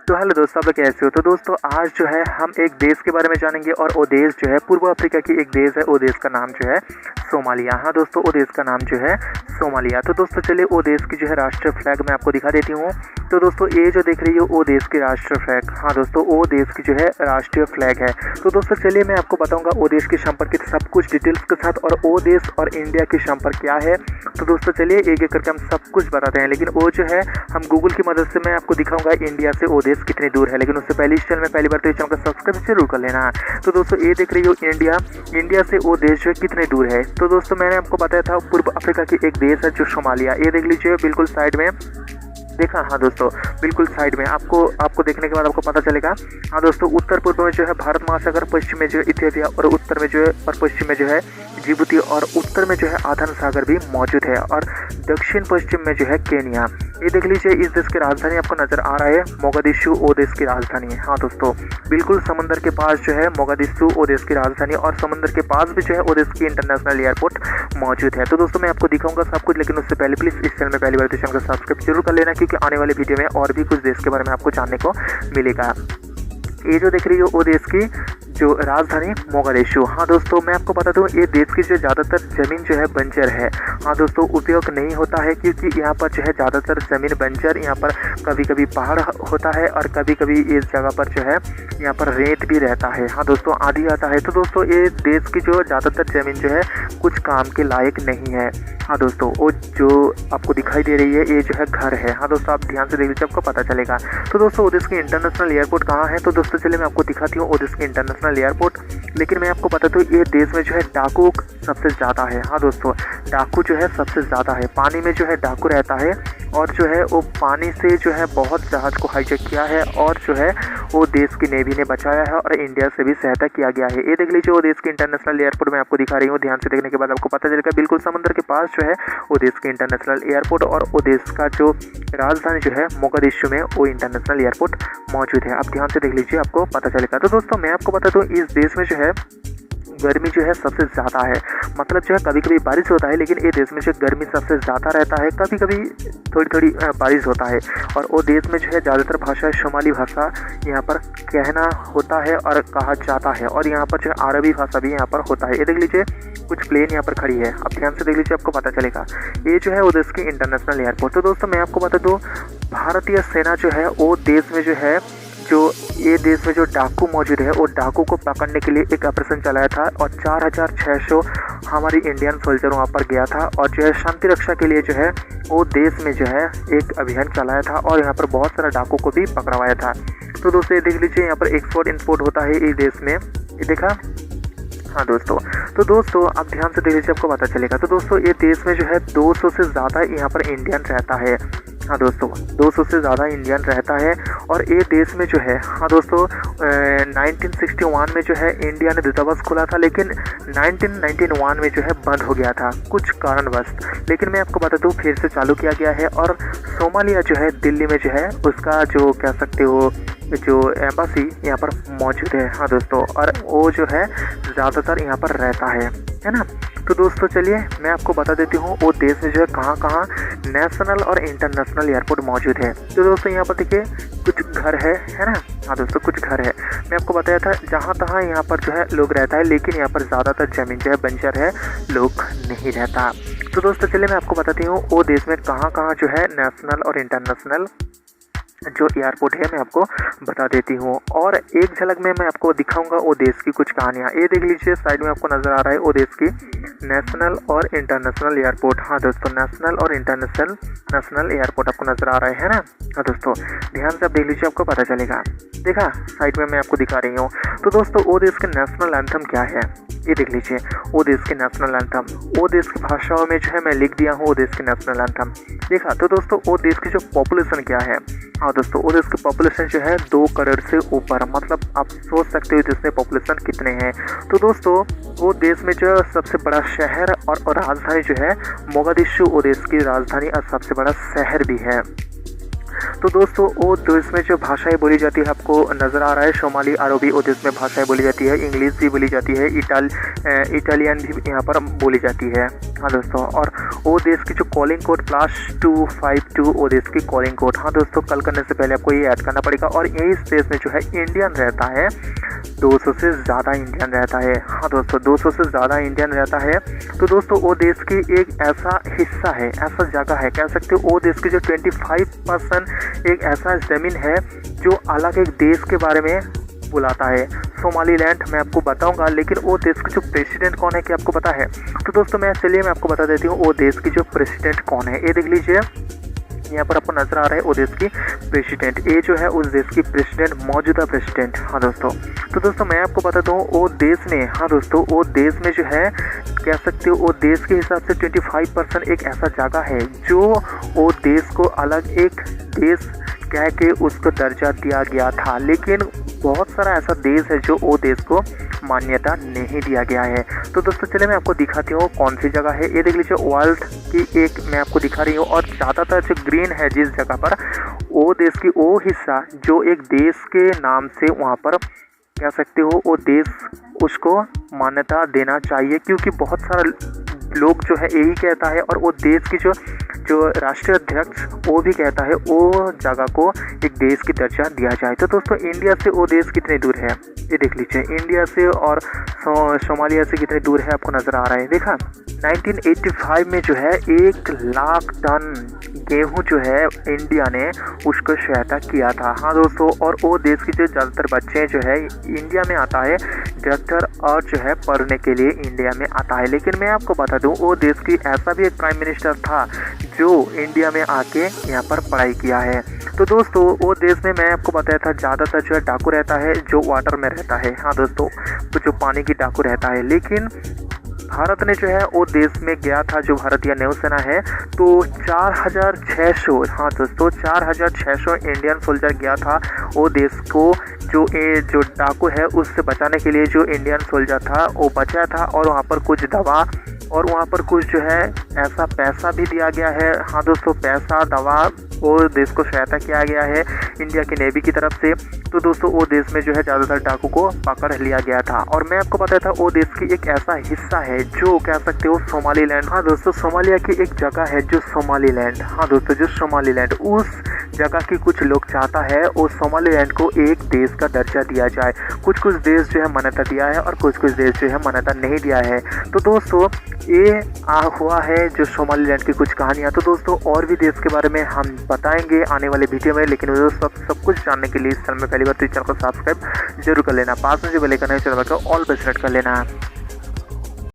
तो हेलो दोस्तों, आप लोग कैसे हो। तो दोस्तों आज जो है हम एक देश के बारे में जानेंगे और वो देश जो है पूर्व अफ्रीका की एक देश है। वो देश का नाम जो है सोमालिया। हाँ दोस्तों, वो देश का नाम जो है सोमालिया। तो दोस्तों चलिए वो देश की जो है राष्ट्रीय फ्लैग मैं आपको दिखा देती हूँ। तो दोस्तों ये जो देख रही हो वो देश की राष्ट्रीय फ्लैग, हाँ दोस्तों वो देश की जो है राष्ट्रीय फ्लैग है। तो दोस्तों चलिए मैं आपको बताऊंगा वो देश के संपर्कित सब कुछ डिटेल्स के साथ और वो देश और इंडिया के संपर्क क्या है। तो दोस्तों चलिए एक एक करके हम सब कुछ बताते हैं, लेकिन वो जो है हम गूगल की मदद से मैं आपको दिखाऊंगा इंडिया से वो देश कितनी दूर है। लेकिन उससे पहले इस चैनल में पहली बार तो इस चैनल को सब्सक्राइब जरूर कर लेना है। तो दोस्तों ये देख रही हो इंडिया से वो देश जो है कितने दूर है। तो दोस्तों मैंने आपको बताया था पूर्व अफ्रीका की एक देश है जो सोमालिया। ये देख लीजिए बिल्कुल साइड में देखा। हाँ दोस्तों बिल्कुल साइड में आपको देखने के बाद आपको पता चलेगा। हाँ दोस्तों उत्तर पूर्व में जो है भारत महासागर, पश्चिम में जो है इथियोपिया और उत्तर में जो है और पश्चिम में जो है जिबूती और उत्तर में जो है आधन सागर भी मौजूद है और दक्षिण पश्चिम में जो है केनिया। ये देख लीजिए इस देश की राजधानी आपको नजर आ रहा है मोगादिशु, वो देश की राजधानी है। हाँ दोस्तों बिल्कुल समंदर के पास जो है मोगादिशु वो देश की राजधानी और समंदर के पास भी जो है वो देश की इंटरनेशनल एयरपोर्ट मौजूद है। तो दोस्तों मैं आपको दिखाऊंगा सब कुछ, लेकिन उससे पहले प्लीज इस चैनल में पहली बार तो चैनल को सब्सक्राइब जरूर कर लेना, क्योंकि आने वाले वीडियो में और भी कुछ देश के बारे में आपको जानने को मिलेगा। ये जो देख रही हो वो देश की जो राजधानी मोगादिशु। हाँ दोस्तों मैं आपको बता दूं ये देश की जो ज़्यादातर ज़मीन जो है बंजर है। हाँ दोस्तों उपयोग नहीं होता है, क्योंकि यहाँ पर जो है ज़्यादातर ज़मीन बंजर, यहाँ पर कभी कभी पहाड़ होता है और कभी कभी इस जगह पर जो है यहाँ पर रेत भी रहता है। हाँ दोस्तों आंधी आता है। तो दोस्तों ये देश की जो ज़्यादातर ज़मीन जो है कुछ काम के लायक नहीं है। हाँ दोस्तों वो जो आपको दिखाई दे रही है ये जो है घर है। हाँ दोस्तों आप ध्यान से देख लीजिए आपको पता चलेगा। तो दोस्तों वो देश की इंटरनेशनल एयरपोर्ट कहाँ है। तो दोस्तों चलिए मैं आपको दिखाती हूँ वो देश की इंटरनेशनल एयरपोर्ट। लेकिन मैं आपको बता दूँ ये देश में जो है डाकू सबसे ज़्यादा है। हाँ दोस्तों डाकू जो है सबसे ज़्यादा है, पानी में जो है डाकू रहता है और जो है वो पानी से जो है बहुत जहाज को हाईजैक किया है और जो है वो देश की नेवी ने बचाया है और इंडिया से भी सहायता किया गया है। ये देख लीजिए वो देश की इंटरनेशनल एयरपोर्ट मैं आपको दिखा रही हूँ। ध्यान से देखने के बाद आपको पता चलेगा बिल्कुल समंदर के पास जो है वो देश की इंटरनेशनल एयरपोर्ट और वो देश का जो राजधानी जो है मोगादिशु में वो इंटरनेशनल एयरपोर्ट मौजूद है। आप ध्यान से देख लीजिए आपको पता चलेगा। तो दोस्तों मैं आपको बता दूँ इस देश में जो है गर्मी जो है सबसे ज़्यादा है। मतलब जो है कभी कभी बारिश होता है, लेकिन ये देश में जो गर्मी सबसे ज़्यादा रहता है, कभी कभी थोड़ी बारिश होता है। और वो देश में जो है ज़्यादातर भाषा सोमाली भाषा यहाँ पर कहना होता है और कहा जाता है, और यहाँ पर जो है अरबी भाषा भी यहाँ पर होता है। ये देख लीजिए कुछ प्लेन यहाँ पर खड़ी है, आप ध्यान से देख लीजिए आपको पता चलेगा। ये जो है वो देश की इंटरनेशनल एयरपोर्ट। तो दोस्तों मैं आपको बता दूँ भारतीय सेना जो है वो देश में जो है जो ये देश में जो डाकू मौजूद है वो डाकू को पकड़ने के लिए एक ऑपरेशन चलाया था और 4600 हमारी इंडियन सोल्जर वहाँ पर गया था और जो है शांति रक्षा के लिए जो है वो देश में जो है एक अभियान चलाया था और यहाँ पर बहुत सारा डाकू को भी पकड़वाया था। तो दोस्तों ये देख लीजिए यहाँ पर एक्सपोर्ट इंपोर्ट होता है इस देश में, ये देखा। हाँ दोस्तों तो दोस्तों आप ध्यान से देख लीजिए आपको पता चलेगा। तो दोस्तों ये देश में जो है 200 से ज़्यादा यहाँ पर इंडियन रहता है। हाँ दोस्तों 200 से ज़्यादा इंडियन रहता है और ये देश में जो है हाँ दोस्तों 1961 में जो है इंडिया ने दूतावास खोला था, लेकिन 1991 में जो है बंद हो गया था कुछ कारणवश। लेकिन मैं आपको बता दूँ फिर से चालू किया गया है और सोमालिया जो है दिल्ली में जो है उसका जो कह सकते हो जो एम्बासी यहाँ पर मौजूद है। हाँ दोस्तों और वो जो है ज़्यादातर यहाँ पर रहता है ना। तो दोस्तों चलिए मैं आपको बता देती हूँ वो देश में जो है कहाँ नेशनल और इंटरनेशनल एयरपोर्ट मौजूद है। तो दोस्तों यहाँ पर देखिए कुछ घर है ना। हाँ दोस्तों कुछ घर है, मैं आपको बताया था जहाँ तहाँ यहाँ पर जो है लोग रहता है, लेकिन यहाँ पर ज़्यादातर ज़मीन जो है बंजर है, लोग नहीं रहता। तो दोस्तों चलिए मैं आपको बताती हूँ वो देश में कहाँ जो है नेशनल और इंटरनेशनल जो एयरपोर्ट है मैं आपको बता देती हूँ और एक झलक में मैं आपको दिखाऊंगा वो देश की कुछ कहानियाँ। ये देख लीजिए साइड में आपको नज़र आ रहा है वो देश की नेशनल और इंटरनेशनल एयरपोर्ट। हाँ दोस्तों नेशनल और इंटरनेशनल एयरपोर्ट आपको नज़र आ रहा है ना। हाँ दोस्तों ध्यान से आप देख लीजिए आपको पता चलेगा। देखा साइड में मैं आपको दिखा रही हूँ। तो दोस्तों वो देश का नेशनल एंथम क्या है ये देख लीजिए। वो देश के नेशनल एंथम वो देश की भाषाओं में जो है मैं लिख दिया हूँ वो देश के नेशनल एंथम। देखा। तो दोस्तों वो देश की जो पॉपुलेशन क्या है। हाँ दोस्तों वो देश की पॉपुलेशन जो है 2 करोड़ से ऊपर, मतलब आप सोच सकते हो देश में पॉपुलेशन कितने हैं। तो दोस्तों वो देश में जो सबसे बड़ा शहर और राजधानी जो है मोगादिशु वो देश की राजधानी और सबसे बड़ा शहर भी है। तो दोस्तों वो देश में जो भाषाएं बोली जाती है आपको नज़र आ रहा है, सोमाली अरबी वो देश में भाषाएं बोली जाती है, इंग्लिश भी बोली जाती है, इटालियन भी यहाँ पर बोली जाती है। हाँ दोस्तों, और वो देश की जो कॉलिंग कोड +252 वो देश की कॉलिंग कोड। हाँ दोस्तों, कल करने से पहले आपको ये ऐड करना पड़ेगा। और इस देश में जो है इंडियन रहता है 200 से ज़्यादा इंडियन रहता है। हाँ दोस्तों, 200 से ज़्यादा इंडियन रहता है। तो दोस्तों वो देश की एक ऐसा हिस्सा है, ऐसा जगह है, कह सकते हो वो देश की जो 25% एक ऐसा ज़मीन है जो अलग एक देश के बारे में बुलाता है। सोमालीलैंड मैं आपको बताऊंगा, लेकिन वो देश का जो प्रेसिडेंट कौन है क्या आपको पता है? तो दोस्तों मैं आपको बता देती हूँ वो देश की जो प्रेसिडेंट कौन है। ये देख लीजिए, यहाँ पर आपको नजर आ रहा है वो देश की प्रेसिडेंट। ये जो है उस देश की प्रेसिडेंट, मौजूदा प्रेसिडेंट। हाँ दोस्तों, तो दोस्तों मैं आपको बता दूँ वो देश में, हाँ दोस्तों वो देश में जो है कह सकते हो वो देश के हिसाब से 25% एक ऐसा जगह है जो वो देश को अलग एक देश कह के उसको दर्जा दिया गया था। लेकिन बहुत सारा ऐसा देश है जो वो देश को मान्यता नहीं दिया गया है। तो दोस्तों चलिए मैं आपको दिखाती हूँ कौन सी जगह है। ये देख लीजिए, वर्ल्ड की एक मैं आपको दिखा रही हूँ, और ज़्यादातर जो ग्रीन है जिस जगह पर, वो देश की वो हिस्सा जो एक देश के नाम से वहाँ पर कह सकते हो वो देश उसको मान्यता देना चाहिए, क्योंकि बहुत सारा लोग जो है यही कहता है, और वो देश की जो राष्ट्रीय अध्यक्ष वो भी कहता है वो जगह को एक देश की दर्जा दिया जाए। तो दोस्तों इंडिया से वो देश कितने दूर है ये देख लीजिए, इंडिया से और सोमालिया से कितने दूर है आपको नज़र आ रहा है। देखा 1985 में जो है 1 लाख टन गेहूं जो है इंडिया ने उसको सहायता किया था। हाँ दोस्तों, और वो देश की जो ज़्यादातर बच्चे जो है इंडिया में आता है डॉक्टर और जो है पढ़ने के लिए इंडिया में आता है। लेकिन मैं आपको बता दूं वो देश की ऐसा भी एक प्राइम मिनिस्टर था जो इंडिया में आके यहाँ पर पढ़ाई किया है। तो दोस्तों वो देश में मैं आपको बताया था ज़्यादातर जो है डाकू रहता है जो वाटर में रहता है। हाँ दोस्तों, तो जो पानी की डाकू रहता है। लेकिन भारत ने जो है वो देश में गया था, जो भारतीय नौसेना है, तो 4600, हाँ दोस्तों 4600 इंडियन सोल्जर गया था वो देश को जो डाकू है उससे बचाने के लिए। जो इंडियन सोल्जर था वो बचा था, और वहाँ पर कुछ दवा और वहाँ पर कुछ जो है ऐसा पैसा भी दिया गया है। हाँ दोस्तों, पैसा दवा वो देश को सहायता किया गया है इंडिया की नेवी की तरफ से। तो दोस्तों वो देश में जो है ज़्यादातर डाकू को पकड़ लिया गया था। और मैं आपको बताया था वो देश की एक ऐसा हिस्सा है जो कह सकते हो सोमालीलैंड। हाँ दोस्तों, सोमालिया की एक जगह है जो सोमालीलैंड। हाँ दोस्तों, जो सोमालीलैंड उस जगह की कुछ लोग चाहता है वो सोमालीलैंड को एक देश का दर्जा दिया जाए। कुछ देश जो है मान्यता दिया है और कुछ देश जो है मान्यता नहीं दिया है। तो दोस्तों ये हुआ है जो सोमालीलैंड की कुछ कहानियाँ। तो दोस्तों और भी देश के बारे में हम बताएंगे आने वाले वीडियो में, लेकिन दोस्तों सब कुछ जानने के लिए इस चैनल में पहली बार तो इस चैनल को सब्सक्राइब जरूर कर लेना, पास में जो बेल आइकन है चैनल को ऑल पे सेलेक्ट कर लेना।